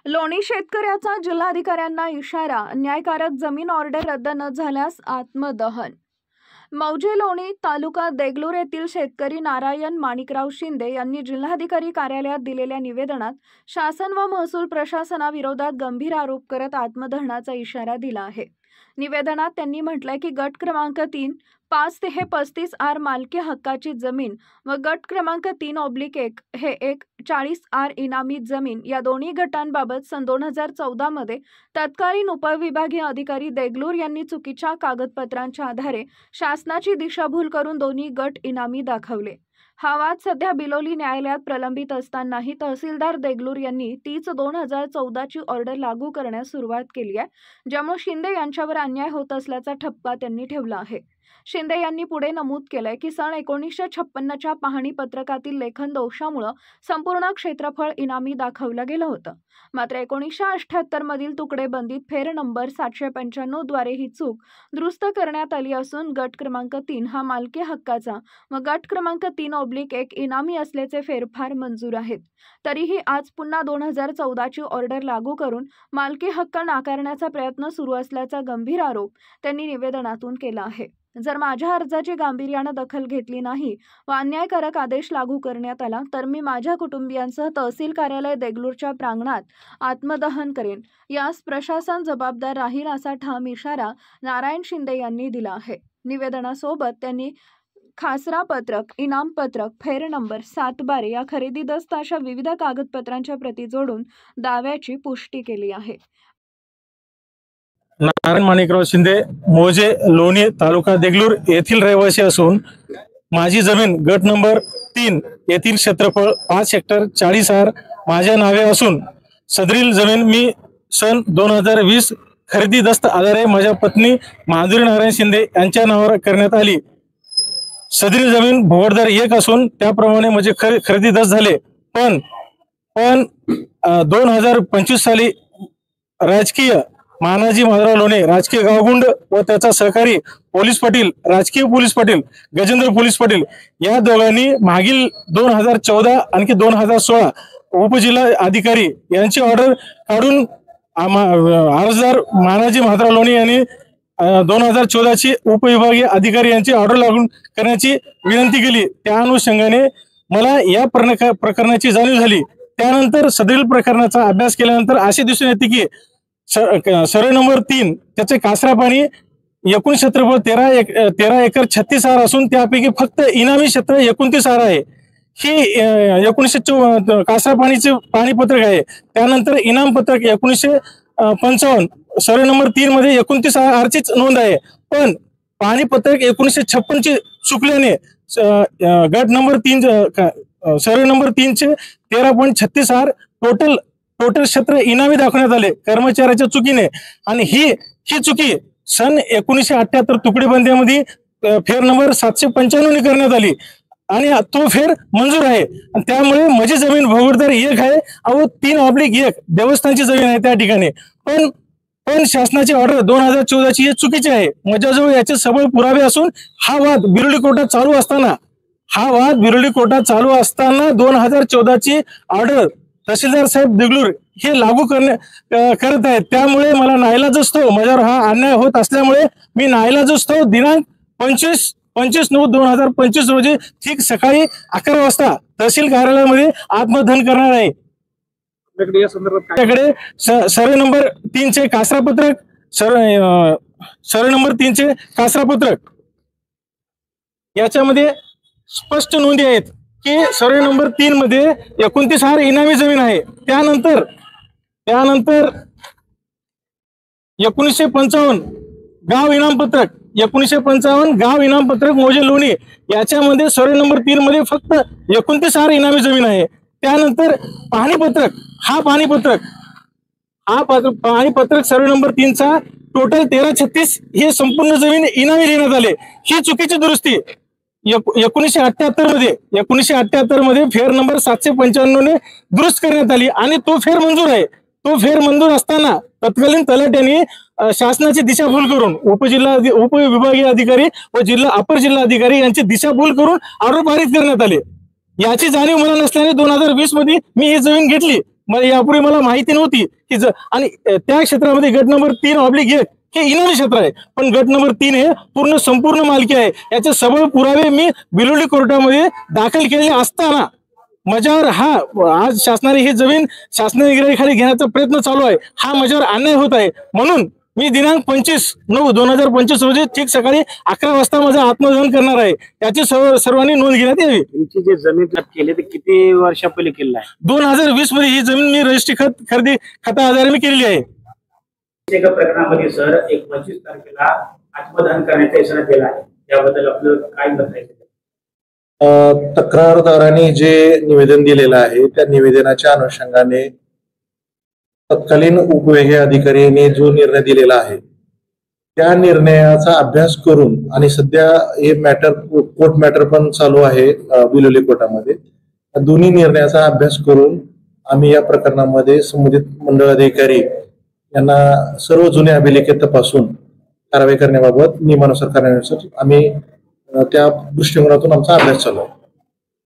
लोणी शेतकऱ्याचा जिल्हाधिकाऱ्यांना इशारा, न्यायकारक जमीन ऑर्डर रद्द न झाल्यास आत्मदहन। मौजे लोणी तालुका देगलूर येथील शेतकरी नारायण माणिकराव शिंदे यांनी जिल्हाधिकारी कार्यालयात दिलेल्या निवेदनात शासन व महसूल प्रशासनाविरोधात गंभीर आरोप करत आत्मदहनाचा इशारा दिला आहे। निवेदनात त्यांनी म्हटलंय की गट क्रमांक 3, 5 ते 35 आर मालकी हक्काची जमीन व गट क्रमांक 3/1 हे 40 आर इनामी जमीन या दोन्ही गटांबाबत सन 2014 मध्ये तत्कालीन उपविभागीय अधिकारी देगलूर यांनी चुकीच्या कागदपत्रांच्या आधारे शासनाची दिशाभूल करून दोन्ही गट इनामी दाखवले। हा वाद सध्या बिलोली न्यायालयात प्रलंबित असतानाही तहसीलदार देगलूर यांनी 30/2014 ची ऑर्डर लागू करण्यास सुरुवात केली आहे, ज्यामुळे शिंदे यांच्यावर अन्याय होत असल्याचा ठपका त्यांनी ठेवला आहे। शिंदे यांनी पुढे नमूद केलंय की सन 1956च्या पाहणी पत्रकातील लेखन दोषामुळे संपूर्ण क्षेत्रफळ इनामी दाखवलं गेलं होतं। मात्र 1978 मधील तुकडेबंदीत फेर नंबर 795 द्वारे ही चूक दुरुस्त करण्यात आली असून गट क्रमांक 3 हा मालकी हक्काचा व गट क्रमांक 3/1 इनामी असल्याचे फेरफार मंजूर आहेत। तरीही आज पुन्हा 2014 ची ऑर्डर लागू करून मालकी हक्क नाकारण्याचा प्रयत्न सुरू असल्याचा गंभीर आरोप त्यांनी निवेदनातून केला आहे। जर माझ्या अर्जाची गांभीर्याने दखल घेतली नाही व अन्यायकारक आदेश लागू करण्यात आला तर मी माझ्या कुटुंबियांसह तहसील कार्यालय देगलूरच्या प्रांगणात आत्मदहन करेन। यास प्रशासन जबाबदार राहील असा ठाम इशारा नारायण शिंदे यांनी दिला आहे। निवेदनासोबत त्यांनी खासरा पत्रक, इनाम पत्रक, फेर नंबर 7/12 या खरेदी दस्त अशा विविध कागदपत्रांच्या प्रती जोडून दाव्याची पुष्टी केली आहे। नारायण माणिकराव शिंदे, मौजे लोणी तालुका देगलूर येथील रहिवासी असून माझी जमीन गट नंबर 3 येथील क्षेत्रफळ 5 हेक्टर 40 आर माझ्या नावे असून सदरील जमीन मी सन 2020 खरेदी दस्त आधारे माझ्या पत्नी माधुरी नारायण शिंदे यांच्या नावावर करण्यात आली। सदरील जमीन भोगरदार 1 असून त्याप्रमाणे माझे खरेदी दस्त झाले। पण 2025 साली राजकीय मानाजी माधवराव लोणे, राजकीय गावगुंड व त्याचा सहकारी पोलीस पाटील, राजकीय पोलीस पाटील गजेंद्र पोलीस पाटील या दोघांनी मागील 2014 आणखी 2016 उपजिल्हा अधिकारी यांची ऑर्डर काढून अर्जदार मानाजी माधवराव लोणे यांनी 2014 ची उपविभागीय अधिकारी यांची ऑर्डर लागू करण्याची विनंती केली। त्या अनुषंगाने मला या प्रकरणाची जाणीव झाली। त्यानंतर सदरील प्रकरणाचा अभ्यास केल्यानंतर असे दिसून येते की सर्वे नंबर 3 त्याचे कासरा पाणी एकूण क्षेत्रफळ 13 एकर 36 आर असून त्यापैकी फक्त इनामी क्षेत्र 29 आर आहे। ही 1954 कासरा पाणीचे पाणीपत्रक आहे। त्यानंतर इनाम पत्रक 1955 सर्वे नंबर 3 मध्ये 29 आरचीच नोंद आहे। पण पाणीपत्रक 1956 चे चुकल्याने गट नंबर 3 सर्वे नंबर 3 चे 13.36 आर टोटल क्षेत्र इनामी दाखवण्यात आले कर्मचाऱ्याच्या चुकीने। आणि ही चुकी सन 1978 तुकडेबंदीमध्ये फेर नंबर 795 करण्यात आली आणि तो फेर मंजूर आहे। त्यामुळे माझी जमीन भोगरदार 1 आहे व 3/1 देवस्थानची जमीन आहे त्या ठिकाणी। पण शासनाची ऑर्डर 2014 ची चुकीची आहे। माझ्याजवळ याचे सबळ पुरावे असून हा वाद बिरोली कोर्टात चालू असताना 2014 ची ऑर्डर तहसीलदार साहेब देगलूर हे लागू करत आहेत। त्यामुळे मला नाईलाजास्तव माझ्यावर हा अन्याय होत असल्यामुळे मी नाईलाजास्तव दिनांक 25/9/2025 रोजी ठीक सकाळी 11 वाजता तहसील कार्यालयामध्ये आत्मदहन करणार आहे। त्याकडे सर्वे नंबर 3 चे कासरा पत्रक, सर्वे नंबर 3 चे कासरा पत्रक याच्यामध्ये स्पष्ट नोंदी आहेत की सर्वे नंबर 3 मध्ये 29 आर इनामी जमीन आहे। त्यानंतर 1955 गाव इनाम पत्रक, 1955 गाव इनाम पत्रक मौजे लोणी याच्यामध्ये सर्वे नंबर 3 मध्ये फक्त 29 आर इनामी जमीन आहे। त्यानंतर पाणीपत्रक सर्वे नंबर 3 चा टोटल 1336 हे संपूर्ण जमीन इनामी देण्यात आले। ही चुकीची दुरुस्ती 1978 मध्ये फेर नंबर 795 ने दुरुस्त करण्यात आली आणि तो फेर मंजूर आहे। तो फेर मंजूर असताना तत्कालीन तलाट्यांनी शासनाची दिशाभूल करून उपविभागीय अधिकारी व अपर जिल्हा अधिकारी यांची दिशाभूल करून ऑर्डर पारित करण्यात आले। याची जाणीव मला नसल्याने 2020 मध्ये मी ही जमीन घेतली मला यापूर्वी मला माहिती नव्हती की आणि त्या क्षेत्रामध्ये गट नंबर 3/1 हे इनामी क्षेत्र आहे, पण गट नंबर 3 हे संपूर्ण मालकी आहे. याचे सबळ पुरावे मी बिलोली कोर्टामध्ये दाखल केलेले असताना माझ्यावर आज शासनाने ही जमीन शासनाने गिऱ्हाईखाली घेण्याचा प्रयत्न चालू आहे. हा माझ्यावर अन्याय होत आहे. म्हणून मी दिनांक 25/9/2025 रोजी ठीक सकाळी 11 वाजता माझं आत्मदहन करणार आहे. याची सर्वांनी नोंद घेण्यात यावी. तुमची जी जमीन जप्त केली ती किती वर्षापहिले केलेली आहे? 2020 मध्ये ही जमीन मी रजिस्ट्री खरेदी खता आधारे मी केलेली आहे. एका प्रकरणामध्ये सर 25 तारखेला आत्मदहन करण्याचा इशारा दिला आहे, त्याबद्दल आपलं काय मत आहे? तक्रारदारांनी जे निवेदन दिलेलं आहे त्या निवेदनाच्या अनुषंगाने तत्कालीन उपविभागीय अधिकाऱ्यांनी जो निर्णय दिलेला आहे त्या निर्णयाचा अभ्यास करून आणि सध्या हे कोर्ट मॅटर पण चालू आहे बिलोली कोर्टामध्ये, दोन्ही निर्णयाचा अभ्यास करून आम्ही या प्रकरणामध्ये संबंधित मंडळ अधिकारी यांना सर्व जुने अभिलेखे तपासून कारवाई करण्याबाबत नियमानुसार करण्यानुसार आम्ही त्या दृष्टिकोनातून आमचा अभ्यास चालू आहे.